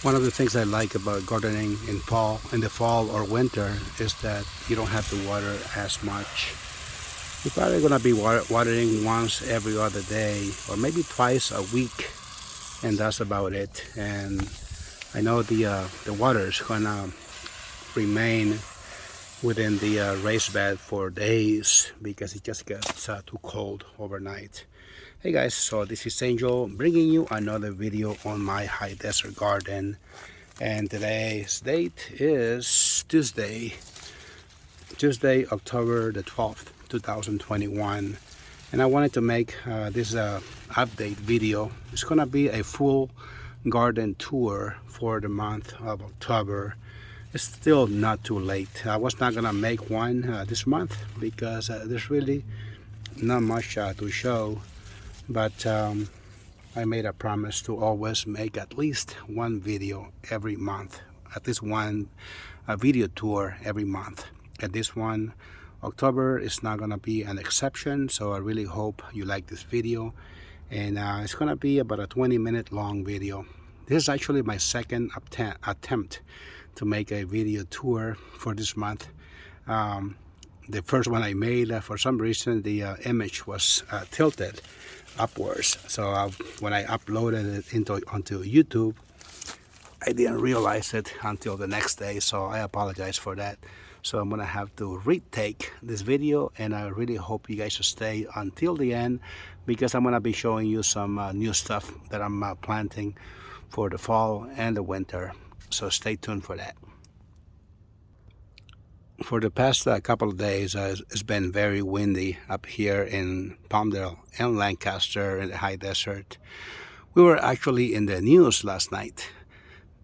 One of the things I like about gardening in the fall or winter is that you don't have to water as much. You're probably gonna be watering once every other day or maybe twice a week, and that's about it. And I know the water is gonna remain within the raised bed for days because it just gets too cold overnight. Hey guys, so this is Angel bringing you another video on my high desert garden, and today's date is Tuesday, October the 12th, 2021. And I wanted to make this update video. It's gonna be a full garden tour for the month of October. It's still not too late. I was not gonna make one this month because there's really not much to show, but I made a promise to always make at least one video every month, at least one video tour every month. And this one, October, is not gonna be an exception, so I really hope you like this video. And it's gonna be about a 20-minute long video. This is actually my second attempt to make a video tour for this month. The first one I made, for some reason the image was tilted upwards, so when I uploaded it onto YouTube, I didn't realize it until the next day, so I apologize for that. So I'm gonna have to retake this video, and I really hope you guys will stay until the end because I'm gonna be showing you some new stuff that I'm planting for the fall and the winter, so stay tuned for that. For the past couple of days, it's been very windy up here in Palmdale and Lancaster in the high desert. We were actually in the news last night.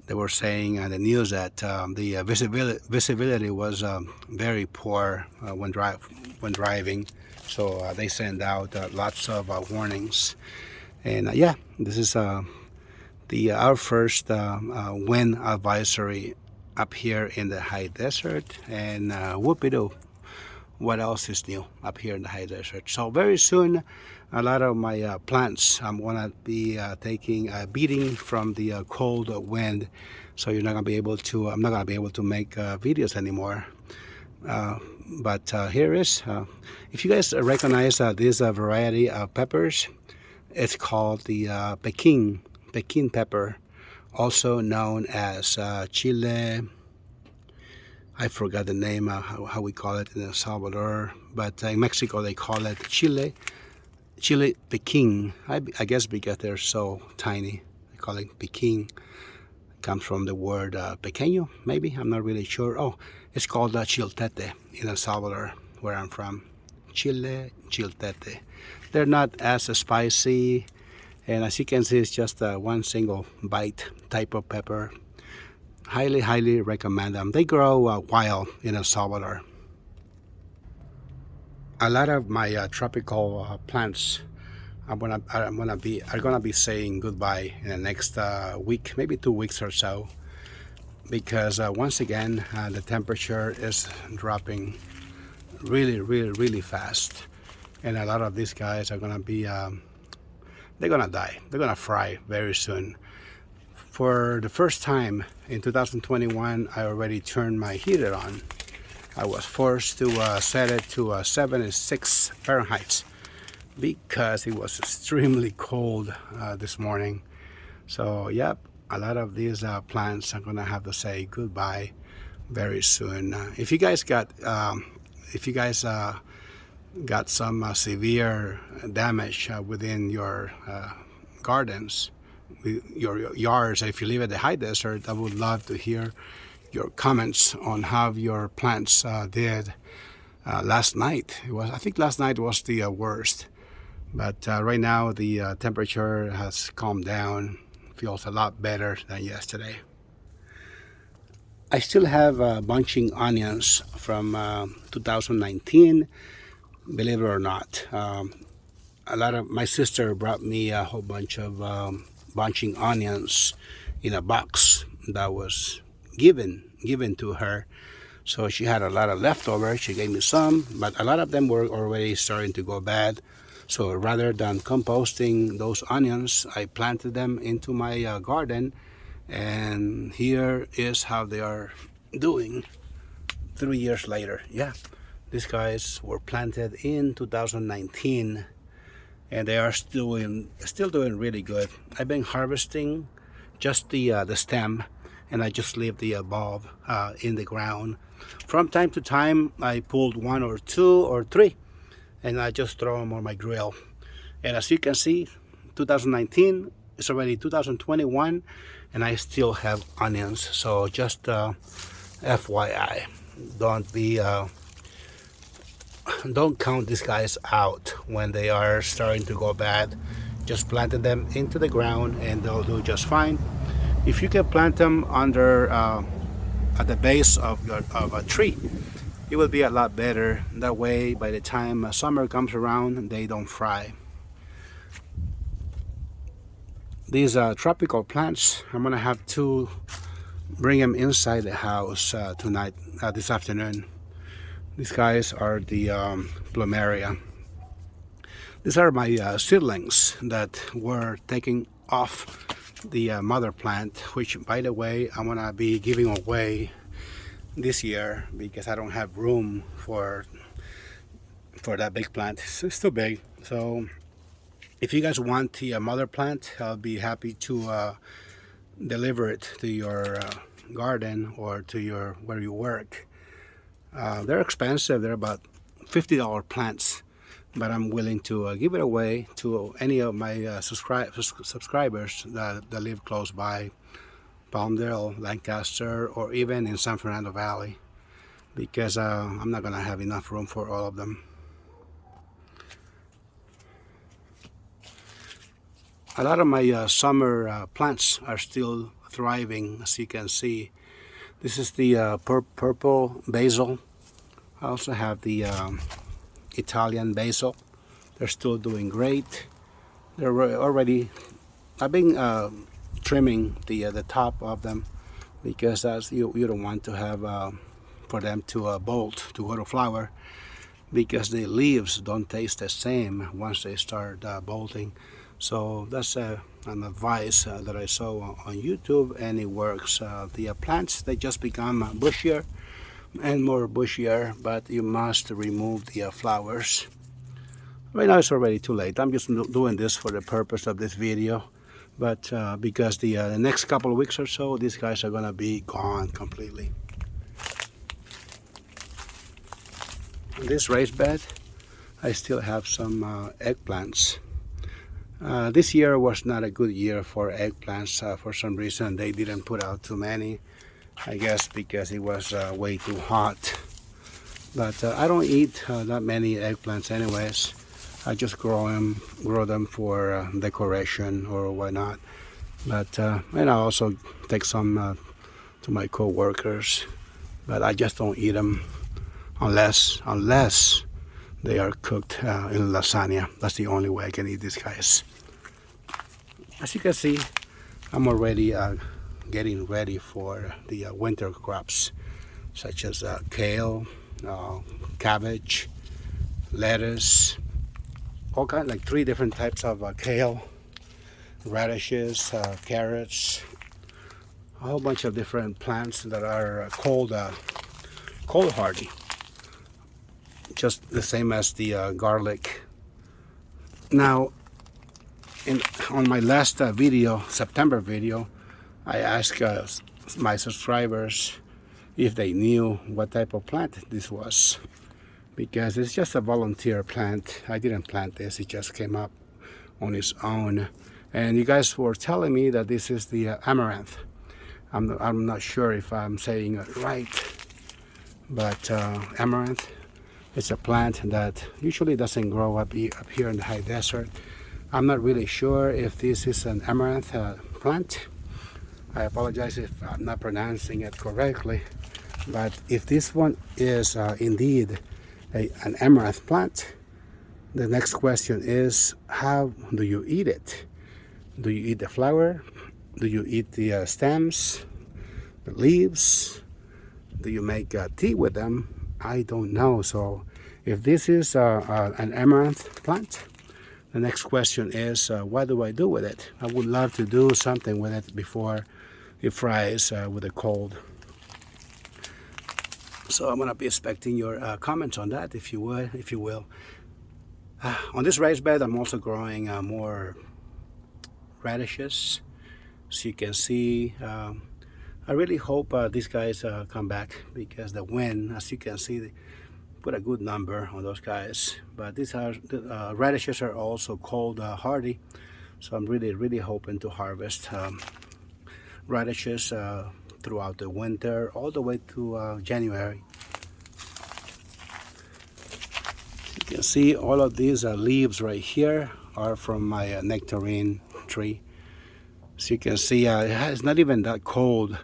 They were saying on the news that the visibility was very poor when driving, so they sent out lots of warnings. And yeah, this is our first wind advisory up here in the high desert, and whoopie-doo, what else is new up here in the high desert? So very soon a lot of my plants I'm gonna be taking a beating from the cold wind, so I'm not gonna be able to make videos anymore. But here is if you guys recognize this variety of peppers, it's called the Peking pepper, also known as chile. I forgot the name, how we call it in El Salvador, but in Mexico they call it chile Peking. I guess because they're so tiny, they call it Peking. It comes from the word pequeño, maybe, I'm not really sure. Oh, it's called chiltete in El Salvador, where I'm from. Chile chiltete. They're not as spicy, and as you can see, it's just one single bite type of pepper. Highly recommend them. They grow wild in El Salvador. A lot of my tropical plants are gonna be saying goodbye in the next week, maybe 2 weeks or so, because once again the temperature is dropping really fast, and a lot of these guys are gonna be they're gonna die. They're gonna fry very soon. For the first time in 2021, I already turned my heater on. I was forced to set it to 76 Fahrenheit because it was extremely cold this morning. So yep, a lot of these plants are gonna have to say goodbye very soon. If you guys got some severe damage within your gardens, your yards, if you live at the high desert, I would love to hear your comments on how your plants did last night. I think last night was the worst, but right now the temperature has calmed down. Feels a lot better than yesterday. I still have bunching onions from 2019. Believe it or not, my sister brought me a whole bunch of bunching onions in a box that was given to her. So she had a lot of leftovers. She gave me some, but a lot of them were already starting to go bad. So rather than composting those onions, I planted them into my garden, And here is how they are doing 3 years later. Yeah, these guys were planted in 2019 and they are still doing really good. I've been harvesting just the stem, and I just leave the bulb in the ground. From time to time I pulled 1 or 2 or 3 and I just throw them on my grill. And as you can see, 2019 is already 2021 and I still have onions. So just FYI, don't count these guys out when they are starting to go bad. Just planted them into the ground and they'll do just fine. If you can plant them under at the base of a tree, it will be a lot better. That way by the time summer comes around, they don't fry. These tropical plants, I'm gonna have to bring them inside the house tonight, this afternoon. These guys are the Plumeria. These are my seedlings that were taken off the mother plant, which by the way I'm gonna be giving away this year because I don't have room for that big plant. It's too big. So if you guys want the mother plant, I'll be happy to deliver it to your garden or to where you work. They're expensive. They're about $50 plants, but I'm willing to give it away to any of my subscribers that live close by Palmdale, Lancaster, or even in San Fernando Valley, because I'm not gonna have enough room for all of them. A lot of my summer plants are still thriving, as you can see. This is the purple basil. I also have the Italian basil. They're still doing great. They're already, I've been trimming the top of them because that's you don't want to have for them to bolt to go to flower, because the leaves don't taste the same once they start bolting. So that's an advice that I saw on YouTube, and it works. The plants, they just become bushier and more bushier, but you must remove the flowers. Right now it's already too late. I'm just doing this for the purpose of this video, but because the next couple of weeks or so, these guys are gonna be gone completely. On this raised bed, I still have some eggplants. This year was not a good year for eggplants. For some reason they didn't put out too many. I guess because it was way too hot. But I don't eat that many eggplants anyways. I just grow them for decoration or whatnot. But and I also take some to my co-workers. But I just don't eat them unless they are cooked in lasagna. That's the only way I can eat these guys. As you can see, I'm already getting ready for the winter crops, such as kale, cabbage, lettuce, all kinds, like 3 different types of kale, radishes, carrots, a whole bunch of different plants that are cold hardy, just the same as the garlic. Now, on my last video, September video, I asked my subscribers if they knew what type of plant this was, because it's just a volunteer plant. I didn't plant this, it just came up on its own. And you guys were telling me that this is the Amaranth. I'm not sure if I'm saying it right, but Amaranth, it's a plant that usually doesn't grow up here in the high desert. I'm not really sure if this is an Amaranth plant. I apologize if I'm not pronouncing it correctly, but if this one is indeed an Amaranth plant, the next question is, how do you eat it? Do you eat the flower? Do you eat the stems, the leaves? Do you make tea with them? I don't know. So if this is an Amaranth plant, the next question is, what do I do with it? I would love to do something with it before it fries with the cold. So I'm gonna be expecting your comments on that, if you will. On this raised bed, I'm also growing more radishes. So you can see, I really hope these guys come back, because the wind, as you can see, they put a good number on those guys. But these are radishes are also cold hardy, so I'm really hoping to harvest radishes throughout the winter, all the way to January. You can see all of these leaves right here are from my nectarine tree. So you can see it's not even that cold,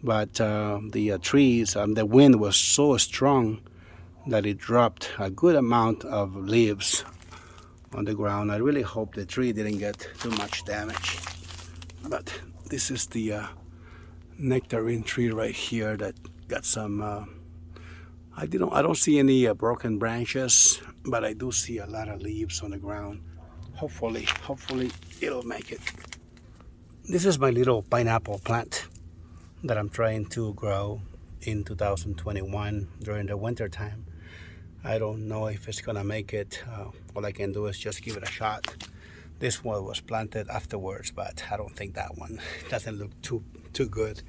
but the trees, the wind was so strong that it dropped a good amount of leaves on the ground. I really hope the tree didn't get too much damage. But this is the nectarine tree right here that got some I don't see any broken branches, but I do see a lot of leaves on the ground. Hopefully it'll make it. This is my little pineapple plant that I'm trying to grow in 2021 during the winter time. I don't know if it's gonna make it. All I can do is just give it a shot. This one was planted afterwards, but I don't think that one doesn't look too good.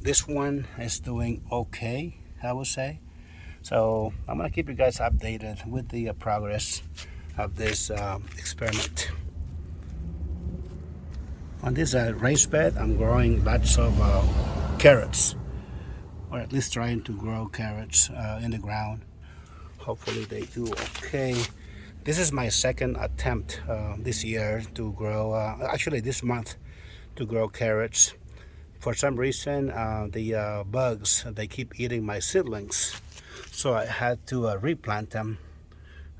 This one is doing okay, I would say. So I'm gonna keep you guys updated with the progress of this experiment. On this raised bed, I'm growing lots of carrots, or at least trying to grow carrots in the ground. Hopefully they do okay. This is my second attempt this year to grow, actually this month, to grow carrots. For some reason, the bugs, they keep eating my seedlings, so I had to replant them.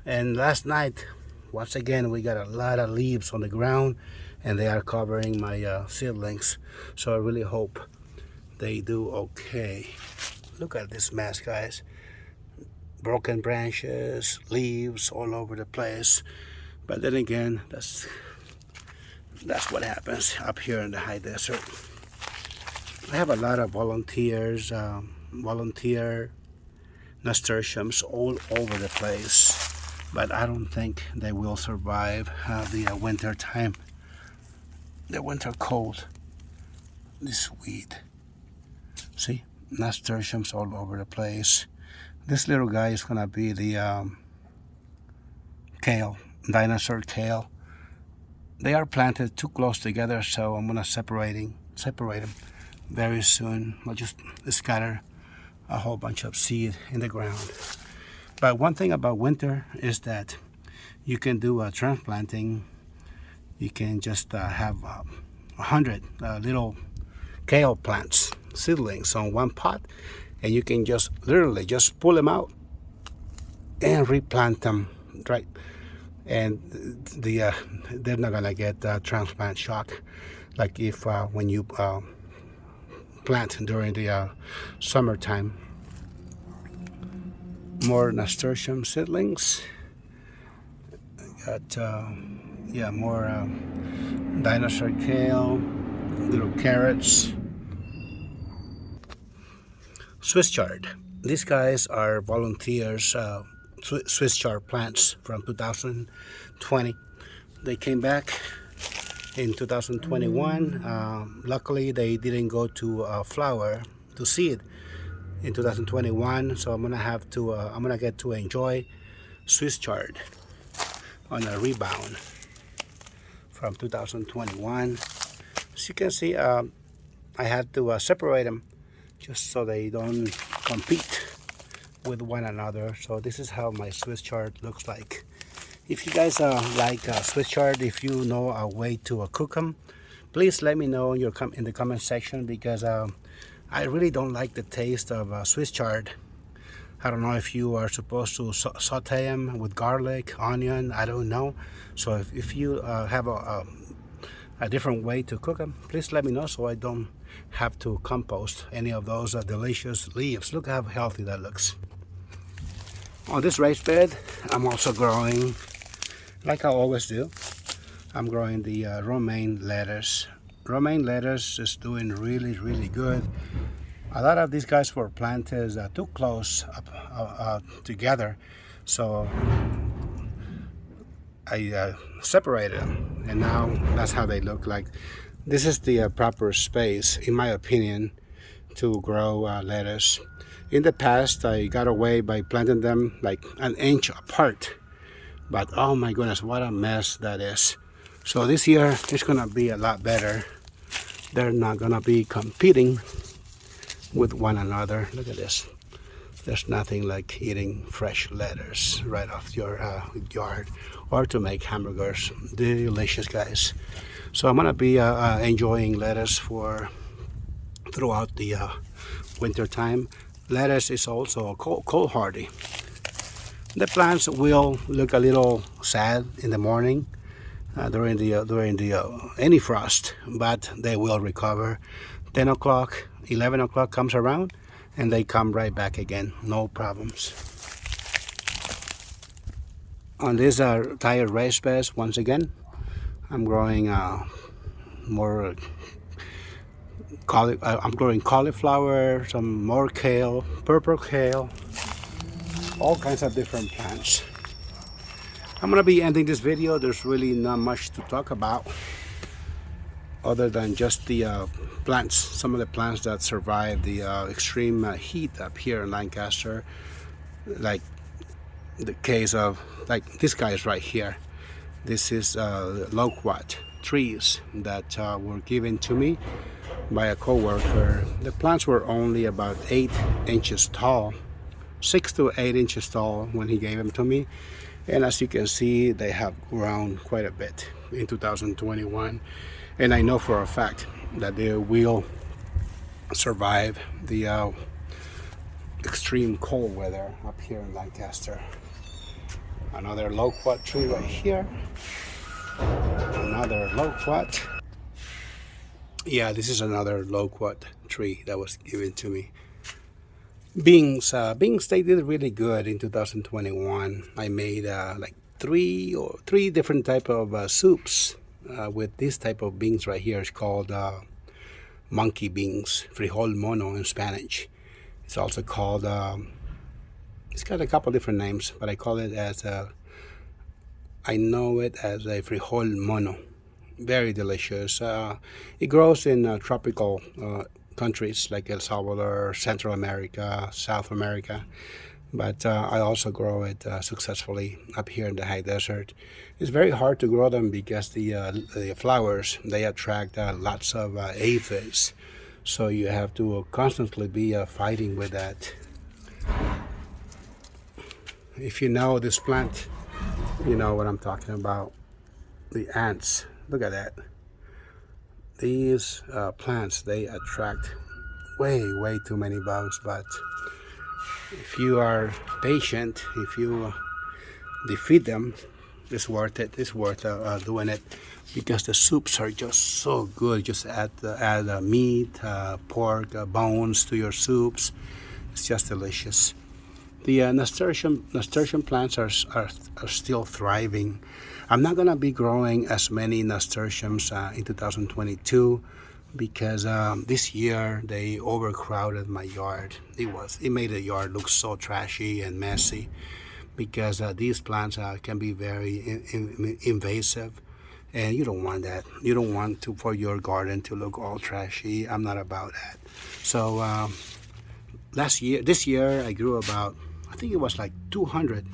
And last night, once again, we got a lot of leaves on the ground, and they are covering my seedlings. So I really hope they do okay. Look at this mess, guys. Broken branches, leaves all over the place. But then again, that's what happens up here in the high desert. I have a lot of volunteers, volunteer nasturtiums all over the place, but I don't think they will survive the winter time, the winter cold. This weed, see, nasturtiums all over the place. This little guy is gonna be the kale, dinosaur kale. They are planted too close together, so I'm gonna separate them very soon. I'll just scatter a whole bunch of seed in the ground. But one thing about winter is that you can do transplanting. You can just have 100 little kale plants, seedlings on one pot, and you can just literally just pull them out and replant them, right? And they're not gonna get transplant shock like if when you plant during the summertime. More nasturtium seedlings. Got more dinosaur kale, little carrots. Swiss chard. These guys are volunteers, Swiss chard plants from 2020. They came back in 2021. Luckily, they didn't go to flower, to seed in 2021. So I'm gonna get to enjoy Swiss chard on a rebound from 2021. As you can see, I had to separate them just so they don't compete with one another. So this is how my Swiss chard looks like. If you guys like Swiss chard, if you know a way to cook them, please let me know in the comment section, because I really don't like the taste of Swiss chard. I don't know if you are supposed to saute them with garlic, onion, I don't know. So if you have a different way to cook them, please let me know so I don't have to compost any of those delicious leaves. Look how healthy that looks. On this raised bed, I'm also growing, like I always do, I'm growing the romaine lettuce. romaine lettuce is doing really good. A lot of these guys were planted too close together, so I separated them, and now that's how they look like. This is the proper space, in my opinion, to grow lettuce. In the past, I got away by planting them like an inch apart, but oh my goodness, what a mess that is. So this year it's gonna be a lot better. They're not gonna be competing with one another. Look at this. There's nothing like eating fresh lettuce right off your yard, or to make hamburgers. Delicious, guys. So I'm gonna be enjoying lettuce for throughout the winter time. Lettuce is also cold hardy. The plants will look a little sad in the morning during the any frost, but they will recover. 10 o'clock, 11 o'clock comes around, and they come right back again, no problems. On this tire raised beds, once again, I'm growing more I'm growing cauliflower, some more kale, purple kale, all kinds of different plants. I'm gonna be ending this video. There's really not much to talk about other than just the plants, some of the plants that survive the extreme heat up here in Lancaster, like the case of like this guy is right here. This is Loquat Trees that were given to me by a co-worker. The plants were only about 8 inches tall, 6 to 8 inches tall when he gave them to me, and as you can see, they have grown quite a bit in 2021, and I know for a fact that they will survive the extreme cold weather up here in Lancaster. Another loquat tree right here. Another loquat. Yeah, this is another loquat tree that was given to me. Beans, they did really good in 2021. I made like three different type of soups with this type of beans right here. It's called monkey beans, frijol mono in Spanish. It's also called, it's got a couple different names, but I call it as I know it as a frijol mono. Very delicious. It grows in tropical countries like El Salvador, Central America, South America, but I also grow it successfully up here in the high desert. It's very hard to grow them because the flowers, they attract lots of aphids, so you have to constantly be fighting with that. If you know this plant, you know what I'm talking about. The ants, look at that. These plants, they attract way too many bugs, but if you are patient, if you defeat them, it's worth it. It's worth doing it, because the soups are just so good. Just add meat, pork, bones to your soups. It's just delicious. The nasturtium plants are still thriving. I'm not gonna be growing as many nasturtiums in 2022 because this year they overcrowded my yard. It made the yard look so trashy and messy because these plants can be very invasive, and you don't want that. You don't want for your garden to look all trashy. I'm not about that. So this year I grew about, I think it was like 200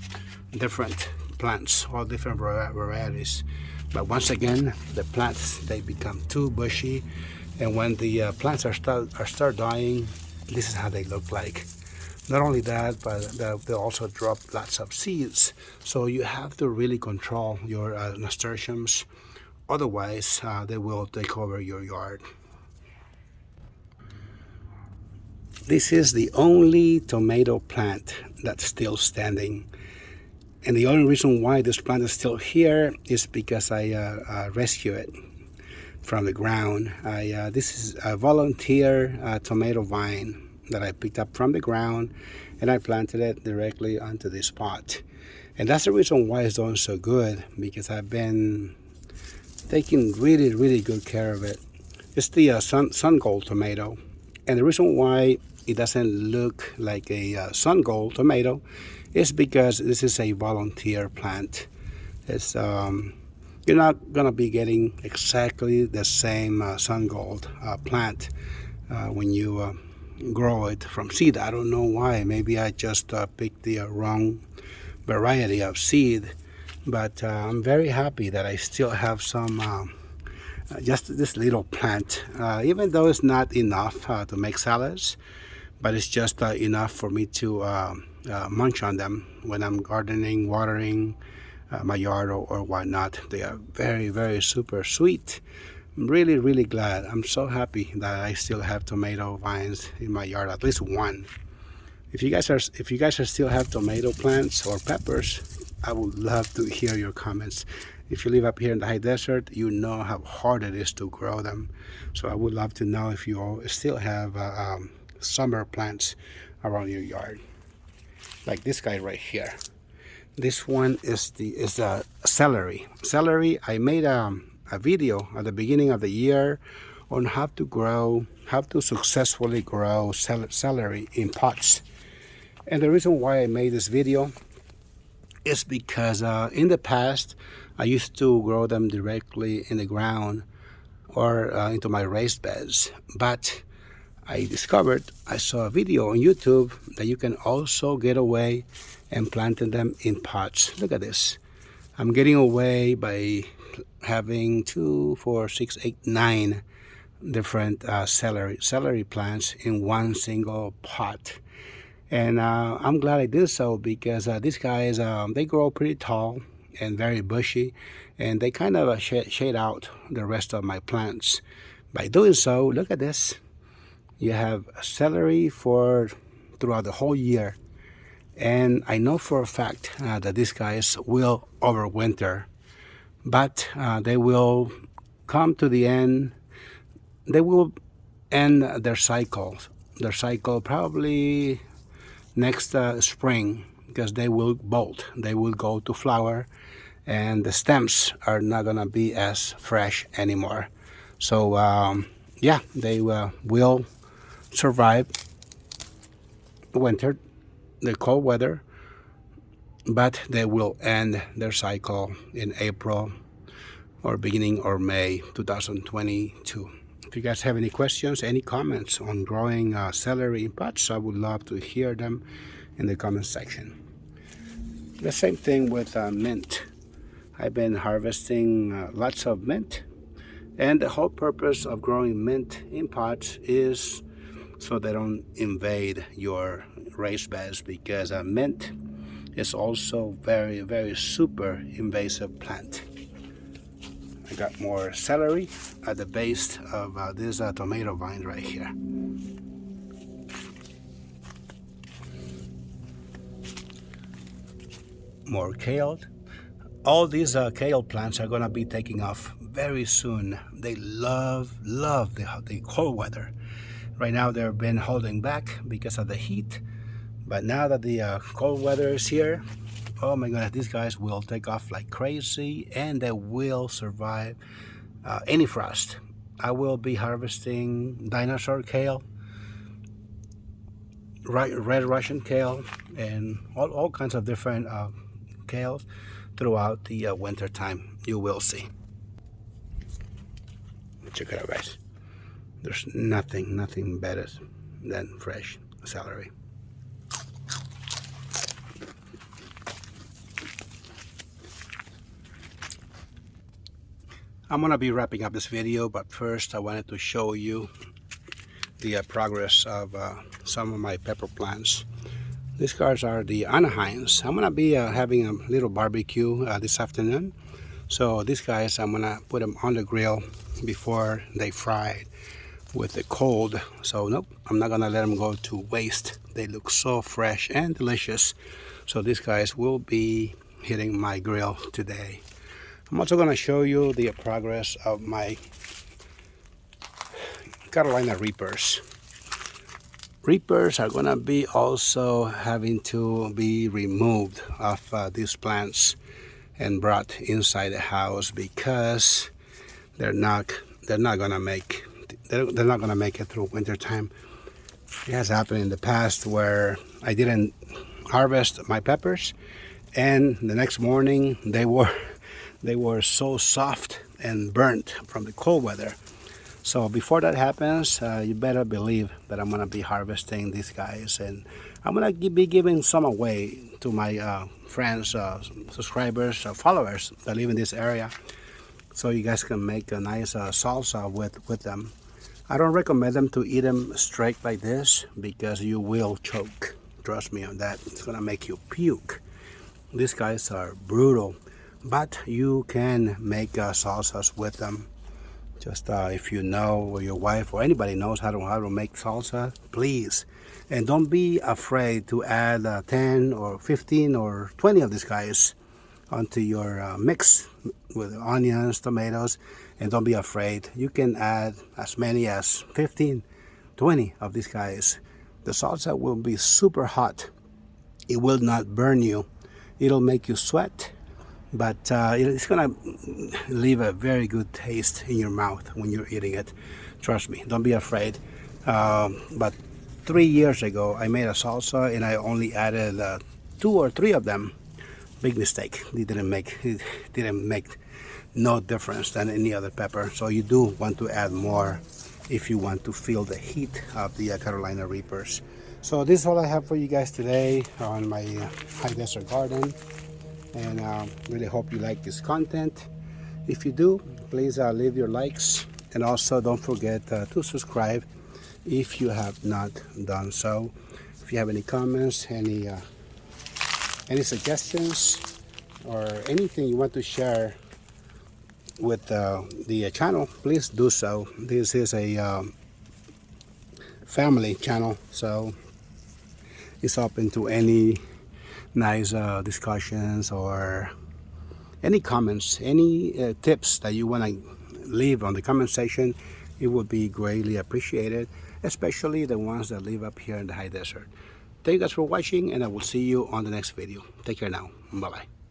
different plants, all different varieties. But once again, the plants, they become too bushy, and when the plants start dying, this is how they look like. Not only that, but they also drop lots of seeds. So you have to really control your nasturtiums, otherwise they will take over your yard. This is the only tomato plant that's still standing. And the only reason why this plant is still here is because I rescue it from the ground. This is a volunteer tomato vine that I picked up from the ground, and I planted it directly onto this pot. And that's the reason why it's doing so good, because I've been taking really good care of it. It's the sun gold tomato, and the reason why it doesn't look like a sun gold tomato is because this is a volunteer plant. It's you're not gonna be getting exactly the same sun gold plant when you grow it from seed. I don't know why. Maybe I just picked the wrong variety of seed, but I'm very happy that I still have some. Just this little plant, even though it's not enough to make salads, but it's just enough for me to munch on them when I'm gardening, watering my yard or whatnot. They are very, very super sweet. I'm really, really glad. I'm so happy that I still have tomato vines in my yard, at least one. If you guys are still have tomato plants or peppers, I would love to hear your comments. If you live up here in the high desert, you know how hard it is to grow them. So I would love to know if you all still have summer plants around your yard, like this guy right here. This one is celery. Celery. I made a video at the beginning of the year on how to successfully grow celery in pots. And the reason why I made this video is because in the past I used to grow them directly in the ground or into my raised beds. But I saw a video on YouTube that you can also get away and planting them in pots. Look at this. I'm getting away by having 2, 4, 6, 8, 9 different celery plants in one single pot. And I'm glad I did so because these guys, they grow pretty tall and very bushy, and they kind of shade out the rest of my plants. By doing so, look at this. You have celery throughout the whole year. And I know for a fact that these guys will overwinter, but they will come to the end. They will end their cycle probably next spring, because they will bolt. They will go to flower, and the stems are not gonna be as fresh anymore. So yeah, they will survive winter, the cold weather, but they will end their cycle in April or beginning or May 2022. If you guys have any questions, any comments on growing celery in pots, I would love to hear them in the comment section. The same thing with mint. I've been harvesting lots of mint, and the whole purpose of growing mint in pots is so they don't invade your raised beds, because mint is also very, very super invasive plant. I got more celery at the base of this tomato vine right here. More kale. All these kale plants are gonna be taking off very soon. They love the cold weather. Right now they've been holding back because of the heat, but now that the cold weather is here, oh my goodness, these guys will take off like crazy, and they will survive any frost. I will be harvesting dinosaur kale, red Russian kale, and all kinds of different kales throughout the winter time. You will see. Check it out, guys. There's nothing better than fresh celery. I'm gonna be wrapping up this video, but first I wanted to show you the progress of some of my pepper plants. These guys are the Anaheims. I'm gonna be having a little barbecue this afternoon. So these guys, I'm gonna put them on the grill before they fry with the cold. So nope, I'm not gonna let them go to waste. They look so fresh and delicious. So these guys will be hitting my grill today. I'm also going to show you the progress of my Carolina Reapers. Reapers are going to be also having to be removed of these plants and brought inside the house, because they're not going to make they're not gonna make it through winter time. It has happened in the past where I didn't harvest my peppers, and the next morning they were so soft and burnt from the cold weather. So before that happens, you better believe that I'm gonna be harvesting these guys, and I'm gonna be giving some away to my friends, subscribers, followers that live in this area, so you guys can make a nice salsa with them. I don't recommend them to eat them straight like this because you will choke. Trust me on that. It's gonna make you puke. These guys are brutal, but you can make salsas with them. Just if you know, or your wife or anybody knows how to make salsa, please. And don't be afraid to add 10 or 15 or 20 of these guys onto your mix with onions, tomatoes, and don't be afraid. You can add as many as 15, 20 of these guys. The salsa will be super hot. It will not burn you. It'll make you sweat, but it's gonna leave a very good taste in your mouth when you're eating it. Trust me, don't be afraid. But 3 years ago, I made a salsa and I only added 2 or 3 of them. Big mistake. It didn't make no difference than any other pepper. So you do want to add more if you want to feel the heat of the Carolina Reapers. So this is all I have for you guys today on my high desert garden, and really hope you like this content. If you do, please leave your likes, and also don't forget to subscribe if you have not done so. If you have any comments, any suggestions, or anything you want to share with the channel, please do so. This is a family channel, so it's open to any nice discussions or any comments, any tips that you want to leave on the comment section. It would be greatly appreciated, especially the ones that live up here in the high desert. Thank you guys for watching, and I will see you on the next video. Take care now. Bye bye.